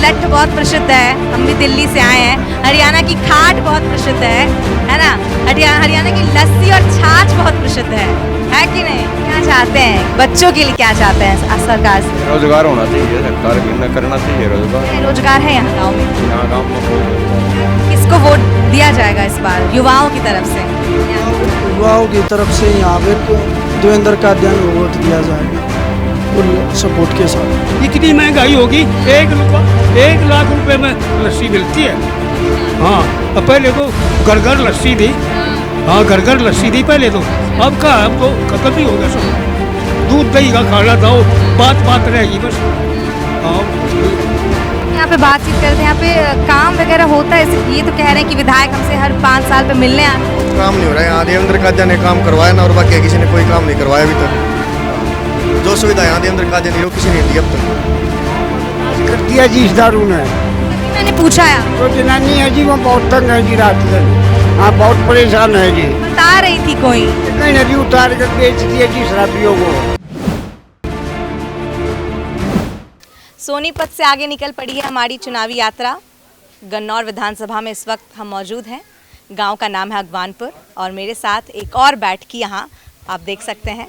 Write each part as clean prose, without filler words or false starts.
लट्ठ बहुत प्रसिद्ध है, हम भी दिल्ली से आए हैं। हरियाणा की खाट बहुत प्रसिद्ध है ना। हरियाणा की लस्सी और छाछ बहुत प्रसिद्ध है कि नहीं? क्या चाहते हैं बच्चों के लिए, क्या चाहते हैं सरकार से? रोजगार होना चाहिए, सरकार भी करना चाहिए रोजगार। रोजगार है यहाँ गाँव में? यहाँ गाँव में कोई किसको वोट दिया जाएगा इस बार युवाओं की तरफ से? युवाओं की तरफ से यहाँ पे देवेंद्र का ध्यान वोट दिया जाएगा फुल सपोर्ट के साथ। इतनी महंगाई होगी, 1 लाख रुपए में लस्सी मिलती है। हाँ, अब पहले तो घर घर लस्सी थी। हाँ, घर घर लस्सी थी पहले तो, अब का अब तो खत्म ही हो गया सब। दूध दही का खाना था, बात रहेगी बस। हाँ, यहाँ पे बातचीत करते हैं, यहाँ पे काम वगैरह होता है? ये तो कह रहे हैं कि विधायक हमसे हर 5 साल पे मिलने आते हैं। काम नहीं हो रहा है यहाँ। देवेंद्र कादिया ने काम करवाया ना, और बाकी किसी ने कोई काम नहीं करवाया अभी तक। जो सुविधा यहाँ देवेंद्र कादिया ने, वो किसी ने दी अब तक। कर दिया जी इस दारू ने। मैंने पूछा है, तो जनानी है जी वो बहुत तंग है जी, रात दिन हाँ बहुत परेशान है जी। बता रही थी कोई, कहीं नदी उतार कर बेच दिया जी शराबियों को। सोनीपत से आगे निकल पड़ी है हमारी चुनावी यात्रा। गन्नौर विधानसभा में इस वक्त हम मौजूद हैं। गांव का नाम है अगवानपुर और मेरे साथ एक और बैठकी यहाँ आप देख सकते हैं।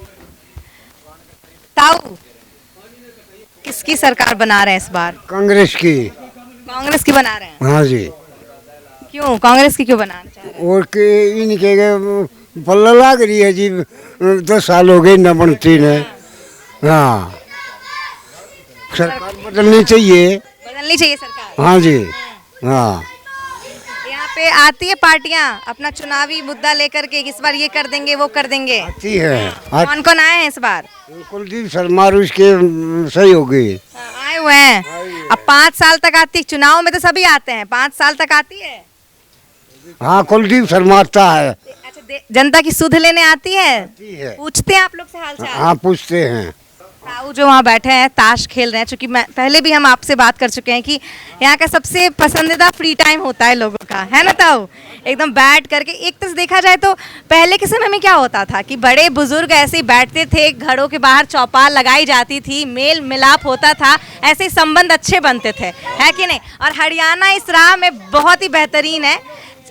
ताऊ, किसकी सरकार बना रहे हैं इस बार? कांग्रेस की। कांग्रेस की बना रहे हैं? हाँ जी। क्यों कांग्रेस की क्यों बनाना चाह रहे हैं? और के इनके पल्ला लाग रही है जी, 10 साल हो गए न बनती ने। हाँ, सरकार बदलनी चाहिए। बदलनी चाहिए सरकार। हाँ जी। हाँ, यहाँ पे आती है पार्टियां अपना चुनावी मुद्दा लेकर के, इस बार ये कर देंगे वो कर देंगे। आती है। कौन कौन आए हैं इस बार? कुलदीप शर्मा उसके सही हो गई। आए हुए हैं। अब 5 साल तक आती है, चुनाव में तो सभी आते हैं, 5 साल तक आती है। हाँ, कुलदीप शर्मा आता है। अच्छा, जनता की सुध लेने आती है? आती है। पूछते हैं आप लोग से हाल चाल? हाँ, पूछते हैं। ताऊ जो वहाँ बैठे हैं ताश खेल रहे हैं, चूंकि मैं पहले भी हम आपसे बात कर चुके हैं कि यहाँ का सबसे पसंदीदा फ्री टाइम होता है लोगों का, है ना ताऊ? एकदम बैठ करके, एक तरह से देखा जाए तो पहले के समय में क्या होता था कि बड़े बुजुर्ग ऐसे ही बैठते थे, घरों के बाहर चौपाल लगाई जाती थी, मेल मिलाप होता था, ऐसे ही संबंध अच्छे बनते थे, है कि नहीं? और हरियाणा इस राह में बहुत ही बेहतरीन है।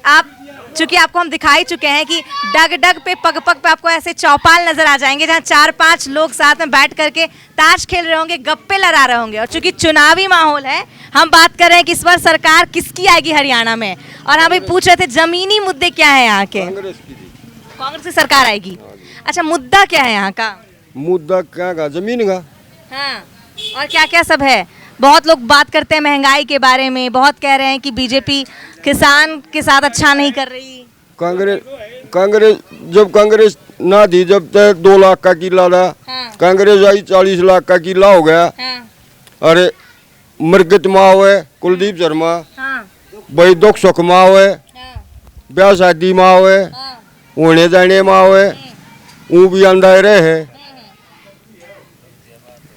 आप चूंकि आपको हम दिखाई चुके हैं कि डग डग पे पग पग पे आपको ऐसे चौपाल नजर आ जाएंगे जहां 4-5 लोग साथ में बैठ करके ताश खेल रहे होंगे, गप्पे लड़ा रहे होंगे। और चूंकि चुनावी माहौल है, हम बात कर रहे हैं कि इस बार सरकार किसकी आएगी हरियाणा में, और हम भी पूछ रहे थे जमीनी मुद्दे क्या है यहाँ के? कांग्रेस की सरकार आएगी। अच्छा, मुद्दा क्या है यहाँ का? मुद्दा क्या का? जमीन का। हाँ, और क्या क्या सब है? बहुत लोग बात करते हैं महंगाई के बारे में, बहुत कह रहे हैं कि बीजेपी किसान के साथ अच्छा नहीं कर रही। कांग्रेस जब कांग्रेस ना थी, जब तक 2 लाख का किला था। हाँ। कांग्रेस आई 40 लाख का किला हो गया। हाँ। अरे मरगत माओ है कुलदीप शर्मा, हाँ। भाई दुख सुख माओ है, हाँ। ब्याह शादी माओ है, हाँ। होने जाने माओ है, वो भी अंधारे है।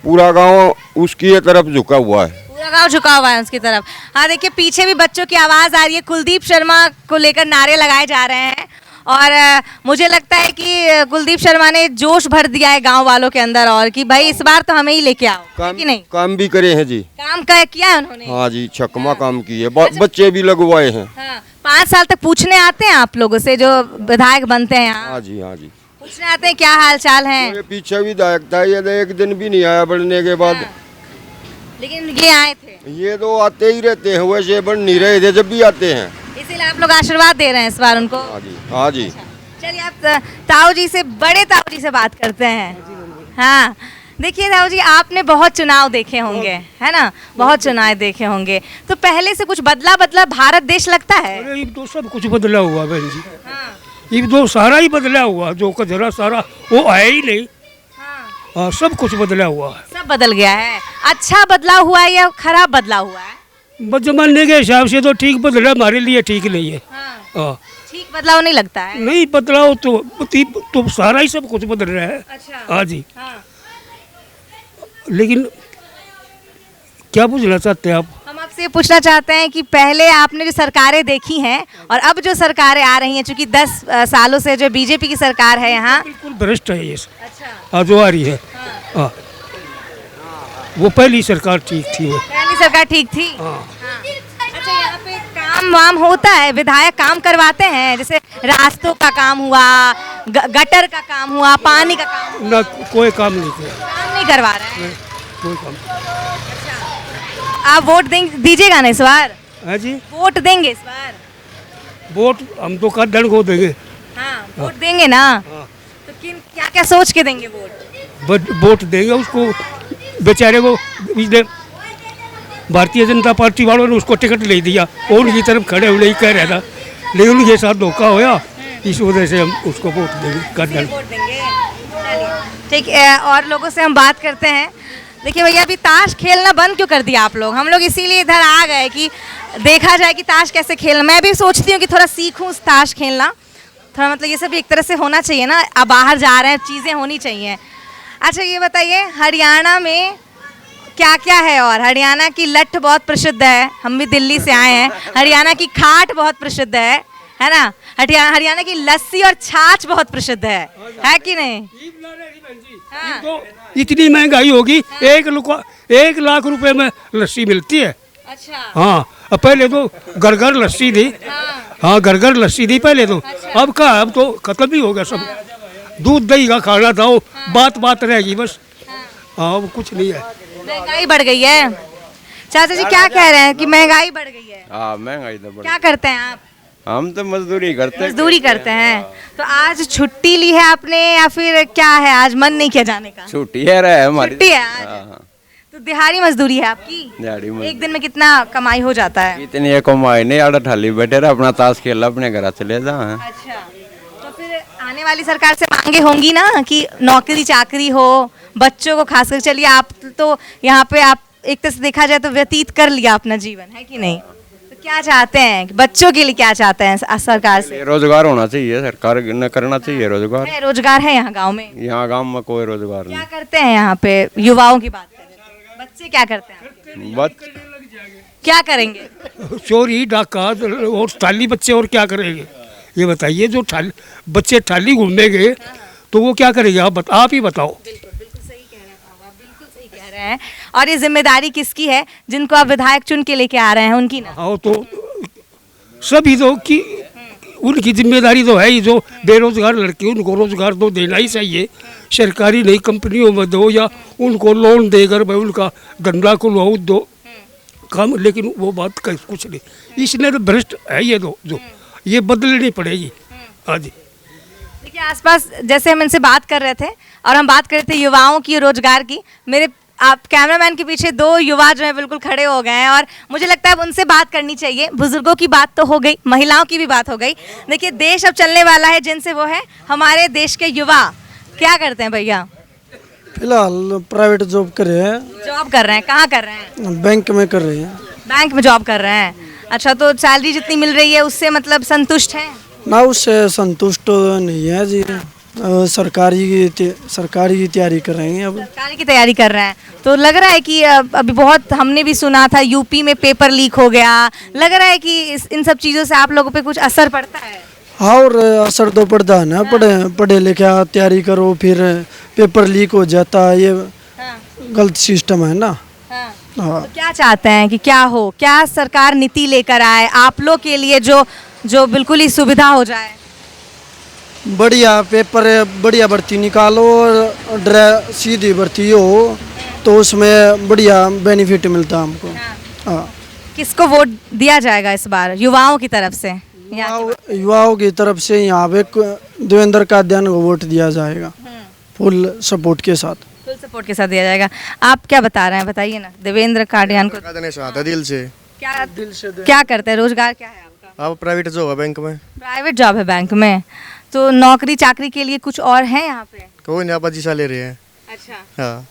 पूरा गांव उसकी तरफ झुका हुआ है। पूरा गांव झुका हुआ है उसकी तरफ। हाँ, देखिए पीछे भी बच्चों की आवाज आ रही है, कुलदीप शर्मा को लेकर नारे लगाए जा रहे हैं। और मुझे लगता है कि कुलदीप शर्मा ने जोश भर दिया है गांव वालों के अंदर, और कि भाई इस बार तो हमें ही लेके आओ, कि नहीं? काम भी करे हैं जी। काम किया है उन्होंने। हाँ जी, छकमा काम किए, बच्चे भी लगवाए हैं। हाँ, 5 साल तक पूछने आते हैं आप लोगों से जो विधायक बनते हैं यहाँ? हाँ जी, हाँ जी, पूछने आते हैं क्या हाल चाल है? ये पीछे विधायक था, ये 1 दिन भी नहीं आया बनने के बाद। हाँ। लेकिन ये आए थे। ये तो आते ही रहते हैं, वैसे बन नहीं रहे थे जब भी आते हैं। इसीलिए आप लोग आशीर्वाद दे रहे हैं इस बार उनको? हाँ जी, हाँ जी। चलिए आप ताऊ जी से, बड़े ताऊ जी से बात करते हैं। हाँ, देखिए ताऊ जी, आपने बहुत चुनाव देखे होंगे, है ना? बहुत चुनाव देखे होंगे, तो पहले से कुछ बदला भारत देश लगता है? अरे ये तो सब कुछ बदला हुआ बहन जी। हाँ। ये तो सारा ही बदला हुआ, जो कचरा सारा वो आया ही नहीं। हाँ। हाँ, सब कुछ बदला हुआ है। सब बदल गया है। अच्छा बदलाव हुआ है या खराब बदलाव हुआ है? बस जमाने के हिसाब से तो ठीक बदला, हमारे लिए ठीक नहीं है। हाँ। हाँ, ठीक बदलाव नहीं लगता है? नहीं बदलाव तो सारा ही सब कुछ बदल रहा है। अच्छा। हाँ जी। हाँ। लेकिन क्या पूछना चाहते हैं आप? हम आपसे ये पूछना चाहते हैं कि पहले आपने जो सरकारें देखी हैं और अब जो सरकारें आ रही हैं, चूंकि 10 सालों से जो बीजेपी की सरकार है यहाँ। बिल्कुल भ्रष्ट है ये। अच्छा। हाँ, जो आ रही है। हाँ, वो पहली सरकार ठीक थी। वो पहली सरकार ठीक थी। हाँ हाँ। अच्छा, यहाँ पे काम वाम होता है, विधायक काम करवाते हैं, जैसे रास्तों का काम हुआ, गटर का काम हुआ, पानी का काम हुआ, ना कोई काम नहीं किया, काम नहीं करवा रहे हैं। कोई काम। आप वोट दीजिएगा ना इस बार? है जी, वोट देंगे इस बार? वोट हम तो कद्दड़ को देंगे। हाँ, वोट देंगे ना? हाँ। तो किन क्या क्या सोच के देंगे वोट? वोट देंगे उसको, बेचारे को इसने भारतीय जनता पार्टी वालों ने उसको टिकट ले दिया, और उनकी तरफ खड़े हुए ही कह रहा था, लेकिन उनके साथ धोखा होया, इस वजह से हम उसको वोट देंगे कद्दड़। वोट देंगे। चलिए, ठीक है, और लोगों से हम बात करते हैं। देखिए भैया, अभी ताश खेलना बंद क्यों कर दिया आप लोग? हम लोग इसीलिए इधर आ गए कि देखा जाए कि ताश कैसे खेलना। मैं भी सोचती हूँ कि थोड़ा सीखूँ ताश खेलना, थोड़ा मतलब ये सब भी एक तरह से होना चाहिए ना, अब बाहर जा रहे हैं, चीज़ें होनी चाहिए। अच्छा ये बताइए, हरियाणा में क्या क्या है? और हरियाणा की लठ बहुत प्रसिद्ध है, हम भी दिल्ली से आए हैं। हरियाणा की खाट बहुत प्रसिद्ध है ना? हरियाणा की लस्सी और छाछ बहुत प्रसिद्ध है कि नहीं? हाँ। तो इतनी महंगाई होगी, 1 लाख रुपए में लस्सी मिलती है। अच्छा। हाँ, अब पहले तो घर घर लस्सी थी। हाँ, घर घर लस्सी थी पहले तो। अच्छा। अब कहाँ, अब तो खत्म ही हो गया सब। दूध दही का खाना था, वो बात रहेगी बस। हाँ, अब कुछ नहीं है। महंगाई बढ़ गई है। चाचा जी क्या कह रहे हैं कि महंगाई बढ़ गई है? हाँ, महंगाई तो बढ़। क्या करते हैं आप? हम तो मजदूरी करते हैं। मजदूरी करते हैं। तो आज छुट्टी ली है आपने या फिर क्या है, आज मन नहीं किया जाने का? छुट्टी है रहा है हमारी। छुट्टी है आज। हाँ, तो दिहाड़ी मजदूरी है आपकी? दिहाड़ी मजदूरी। एक दिन में कितना कमाई हो जाता है? इतनी ये कमाई नहीं, आड़ा ठाली बैठे रहे, अपना ताश खेल अपने घर चले जा। अच्छा, तो फिर आने वाली सरकार से मांगे होंगी ना कि नौकरी चाकरी हो बच्चों को, खासकर। चलिए, आप तो यहाँ पे आप एक तरह से देखा जाए तो व्यतीत कर लिया अपना जीवन, है कि नहीं? तो क्या चाहते हैं बच्चों के लिए, क्या चाहते हैं सरकार से? रोजगार होना चाहिए, सरकार ने करना चाहिए रोजगार। है, रोजगार है यहाँ गांव में? यहाँ गांव में कोई रोजगार क्या नहीं। करते हैं यहाँ पे? युवाओं की बात करें, बच्चे क्या करते हैं? बस क्या करेंगे? चोरी डाका और थाली बच्चे और क्या करेंगे ये बताइए? जो बच्चे थाली घूमेंगे तो वो क्या करेंगे? आप ही बताओ। बिल्कुल सही कह रहे हैं आप, बिल्कुल सही कह रहे हैं। और ये जिम्मेदारी किसकी है? जिनको आप विधायक चुन के लेके आ रहे हैं, उनकी ना? हाँ, तो सभी तो कि उनकी जिम्मेदारी तो है ही। जो बेरोजगार लड़के, उनको रोजगार तो देना ही चाहिए। सरकारी नई कंपनियों में दो, या उनको लोन देकर भाई उनका धंधा खुलवाओ दो काम, लेकिन वो बात कुछ नहीं। इसने तो भ्रष्ट है ये दो, जो ये बदलनी पड़ेगी। हाँ जी। देखिए, आसपास जैसे हम इनसे बात कर रहे थे और हम बात कर रहे थे युवाओं की, रोजगार की, मेरे आप कैमरामैन के पीछे 2 युवा जो है बिल्कुल खड़े हो गए हैं, और मुझे लगता है अब उनसे बात करनी चाहिए। बुजुर्गों की बात तो हो गई, महिलाओं की भी बात हो गई। देखिए, देश अब चलने वाला है जिनसे, वो है हमारे देश के युवा। क्या करते हैं भैया? फिलहाल प्राइवेट जॉब कर रहे हैं, जॉब कर रहे हैं। कहाँ कर रहे हैं? बैंक में कर रहे हैं। बैंक में जॉब कर रहे हैं। अच्छा, तो सैलरी जितनी मिल रही है उससे मतलब संतुष्ट हैं? ना, उससे संतुष्ट नहीं है जी। सरकारी की तैयारी कर रहे हैं अब। सरकारी की तैयारी कर रहे हैं, तो लग रहा है कि अभी बहुत हमने भी सुना था यूपी में पेपर लीक हो गया। लग रहा है कि इन सब चीज़ों से आप लोगों पे कुछ असर पड़ता है? हाँ, और असर तो पड़ता है ना। पढ़े लिखे तैयारी करो, फिर पेपर लीक हो जाता है, ये गलत सिस्टम है ना। हाँ। तो क्या चाहते हैं कि क्या हो, क्या सरकार नीति लेकर आए आप लोग के लिए जो बिल्कुल ही सुविधा हो जाए? बढ़िया पेपर, बढ़िया भर्ती निकालो और सीधी भर्ती हो तो उसमें बढ़िया बेनिफिट मिलता है हमको। हाँ। किसको वोट दिया जाएगा इस बार युवाओं की तरफ से? युवाओं की तरफ से यहाँ पे देवेंद्र कादियान को वोट दिया जाएगा, फुल सपोर्ट के साथ। फुल सपोर्ट के साथ दिया जाएगा। आप क्या बता रहे हैं, बताइए ना। देवेंद्र कादियान को दिल से। क्या करते हैं? रोजगार क्या है आपका? आप प्राइवेट जॉब है बैंक में। प्राइवेट जॉब है बैंक में, तो नौकरी चाकरी के लिए कुछ और है यहाँ पे? कोई नहीं, आप पजीसा ले रहे हैं। अच्छा। हाँ।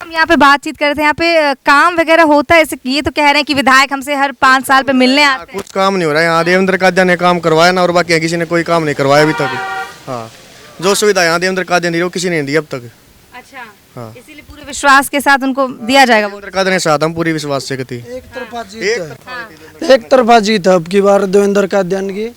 हम यहाँ पे बातचीत कर रहे थे, यहाँ पे काम वगैरह होता है? ऐसे ये तो कह रहे हैं कि विधायक हमसे हर 5 साल पे मिलने आते हैं। कुछ काम नहीं हो रहा है यहाँ। देवेंद्र कादियान ने काम करवाया ना, और बाकी किसी ने कोई काम नहीं करवाया अभी तक। हाँ, जो सुविधा यहाँ देवेंद्र कादियान दी, वो किसी ने नहीं दी अब तक। अच्छा। हाँ। इसीलिए पूरे विश्वास के साथ उनको दिया जाएगा वोट। देवेंद्र कादियान के साथ हम पूरी विश्वास से कहती। एक तरफा जीत है अब की बार देवेंद्र कादियान की,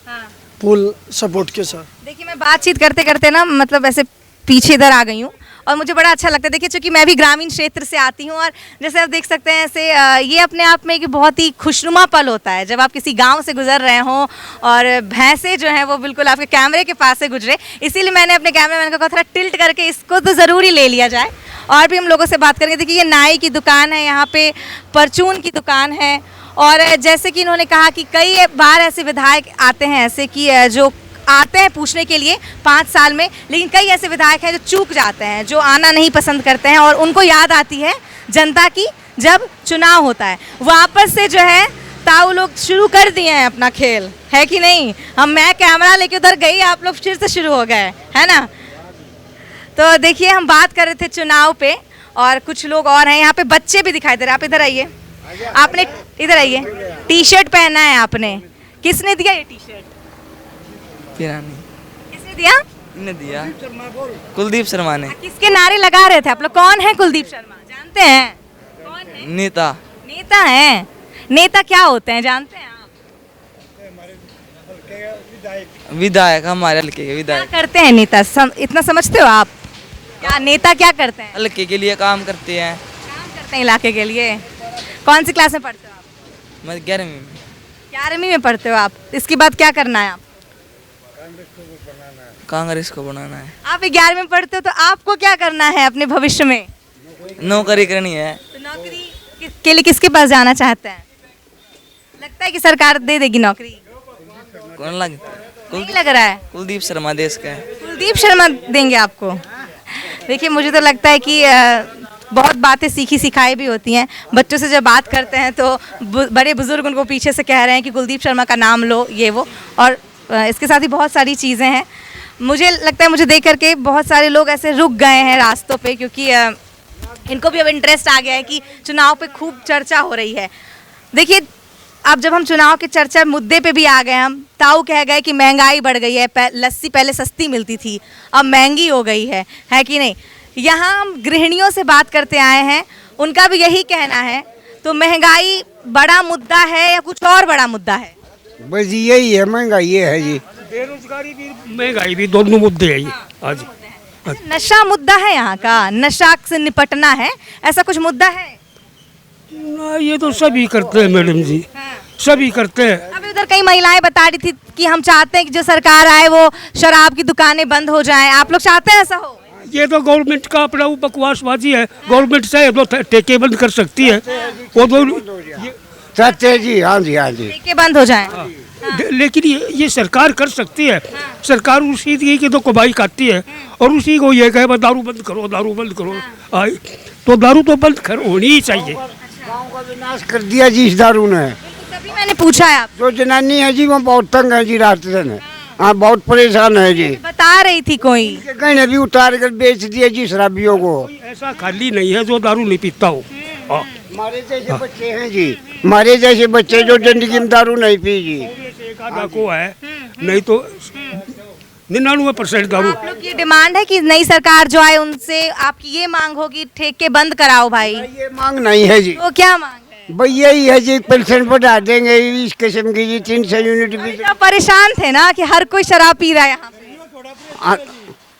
फुल सपोर्ट के साथ। देखिए, मैं बातचीत करते करते ना मतलब ऐसे पीछे इधर आ गई हूँ और मुझे बड़ा अच्छा लगता है। देखिए चूँकि मैं भी ग्रामीण क्षेत्र से आती हूँ और जैसे आप देख सकते हैं ऐसे ये अपने आप में एक बहुत ही खुशनुमा पल होता है जब आप किसी गांव से गुजर रहे हों और भैंसें जो हैं वो बिल्कुल आपके कैमरे के पास से गुजरे। इसीलिए मैंने अपने कैमरामैन को कहा थोड़ा टिल्ट करके इसको तो ज़रूर ही ले लिया जाए और भी हम लोगों से बात करेंगे। देखिए ये नाई की दुकान है, यहाँ पे परचून की दुकान है और जैसे कि इन्होंने कहा कि कई बार ऐसे विधायक आते हैं ऐसे कि जो आते हैं पूछने के लिए 5 साल में, लेकिन कई ऐसे विधायक हैं जो चूक जाते हैं, जो आना नहीं पसंद करते हैं और उनको याद आती है जनता की जब चुनाव होता है। वापस से जो है ताऊ लोग शुरू कर दिए हैं अपना खेल, है कि नहीं? मैं कैमरा लेके उधर गई, आप लोग फिर से शुरू हो गए, है ना? तो देखिए हम बात कर रहे थे चुनाव पे और कुछ लोग और हैं, यहाँ पे बच्चे भी दिखाई दे रहे हैं। आप इधर आइए, आपने इधर आइए, टी शर्ट पहना है आपने, किसने दिया ये टी शर्ट? किसने दिया? ने दिया कुलदीप शर्मा ने। किसके नारे लगा रहे थे आप लोग? कौन है कुलदीप शर्मा, जानते हैं? कौन है? नेता। नेता हैं? नेता क्या होते हैं जानते हैं आप? विधायक, हमारे हल्के के क्या विधायक। करते हैं नेता? इतना समझते हो आप? क्या नेता क्या करते हैं? हल्के के लिए काम करते हैं। काम करते हैं इलाके के लिए। कौन सी क्लास में पढ़ते हो आप? मैं 11वीं में। 11वीं में पढ़ते हो आप। इसके बाद क्या करना है आप? कांग्रेस को बनाना है। आप 11वीं में पढ़ते हो तो आपको क्या करना है अपने भविष्य में? नौकरी करनी है। तो नौकरी के लिए किसके पास जाना चाहते हैं? लगता है कि सरकार दे देगी नौकरी? कौन लग नहीं लग रहा है। कुलदीप शर्मा देश का है। कुलदीप शर्मा देंगे आपको? देखिए मुझे तो लगता है कि बहुत बातें सीखी सिखाई भी होती हैं। बच्चों से जब बात करते हैं तो बड़े बुजुर्ग उनको पीछे से कह रहे हैं कि कुलदीप शर्मा का नाम लो, ये वो, और इसके साथ ही बहुत सारी चीज़ें हैं। मुझे लगता है मुझे देख करके बहुत सारे लोग ऐसे रुक गए हैं रास्तों पे, क्योंकि इनको भी अब इंटरेस्ट आ गया है कि चुनाव पे खूब चर्चा हो रही है। देखिए अब जब हम चुनाव के चर्चा मुद्दे पे भी आ गए, हम ताऊ कह गए कि महंगाई बढ़ गई है, लस्सी पहले सस्ती मिलती थी अब महंगी हो गई है कि नहीं? यहाँ हम गृहिणियों से बात करते आए हैं, उनका भी यही कहना है। तो महंगाई बड़ा मुद्दा है या कुछ और बड़ा मुद्दा है? बस यही है, महंगाई है जी। बेरोजगारी भी महंगाई भी दोनों मुद्दे हैं ये आज। नशा मुद्दा है यहाँ का, नशा से निपटना है, ऐसा कुछ मुद्दा है? ना, ये तो सभी करते हैं मैडम जी, सभी करते हैं। अभी उधर कई महिलाएं बता रही थी कि हम चाहते हैं कि जो सरकार आए वो शराब की दुकानें बंद हो जाएं। आप लोग चाहते हैं ऐसा हो? ये तो गवर्नमेंट का अपना वो बकवासबाजी है। गवर्नमेंट चाहे तो ठेके बंद कर सकती है, वो तो सच है जी। हाँ जी, हाँ जी। ठेके बंद हो जाएं। लेकिन ये सरकार कर सकती है। सरकार उसी की तो कमाई खाती है और उसी को ये कहे दारू बंद करो, दारू बंद करो। तो दारू तो बंद होनी ही चाहिए। गाँव का विनाश कर दिया जी इस दारू ने। तभी मैंने पूछा है आप। जो जनानी है जी वो बहुत तंग है जी, रात दिन। हाँ, बहुत परेशान है जी। बता रही थी कोई कहीं ने भी उतार कर बेच दिया जी शराबियों को। ऐसा खाली नहीं है जो दारू नहीं पीता हो। हमारे जैसे बच्चे हैं जी, हमारे जैसे बच्चे जो जिंदगी में दारू नहीं पी जी। एक आधा को है, नहीं तो 99% दारू। आप लोग की डिमांड है कि नई सरकार जो आए उनसे आपकी ये मांग होगी ठेके बंद कराओ भाई? ये मांग नहीं है जी। तो क्या मांग है? भाई यही है जी, पेंशन बढ़ा देंगे इस किस्म की जी, 300 यूनिट भी। तो परेशान थे ना कि हर कोई शराब पी रहा है यहाँ पे।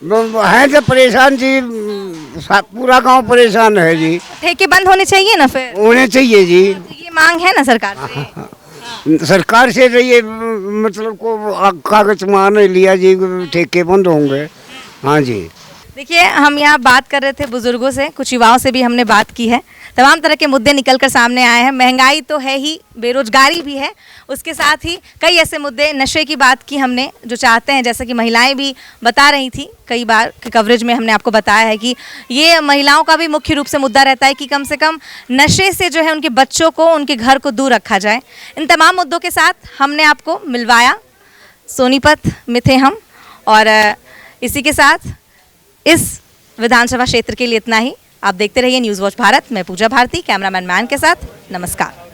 है तो परेशान जी, पूरा गांव परेशान है जी। ठेके बंद होने चाहिए ना फिर? होने चाहिए जी। तो ये मांग है ना सरकार से? सरकार से तो ये मतलब को कागज मान लिया जी, ठेके बंद होंगे। हाँ जी। देखिए हम यहाँ बात कर रहे थे बुजुर्गों से, कुछ युवाओं से भी हमने बात की है। तमाम तरह के मुद्दे निकल कर सामने आए हैं। महंगाई तो है ही, बेरोजगारी भी है, उसके साथ ही कई ऐसे मुद्दे, नशे की बात की हमने, जो चाहते हैं, जैसा कि महिलाएं भी बता रही थी, कई बार के कवरेज में हमने आपको बताया है कि ये महिलाओं का भी मुख्य रूप से मुद्दा रहता है कि कम से कम नशे से जो है उनके बच्चों को, उनके घर को दूर रखा जाए। इन तमाम मुद्दों के साथ हमने आपको मिलवाया, सोनीपत में थे हम, और इसी के साथ इस विधानसभा क्षेत्र के लिए इतना ही। आप देखते रहिए न्यूज़ वॉच भारत। मैं पूजा भारती, कैमरामैन मैन के साथ। नमस्कार।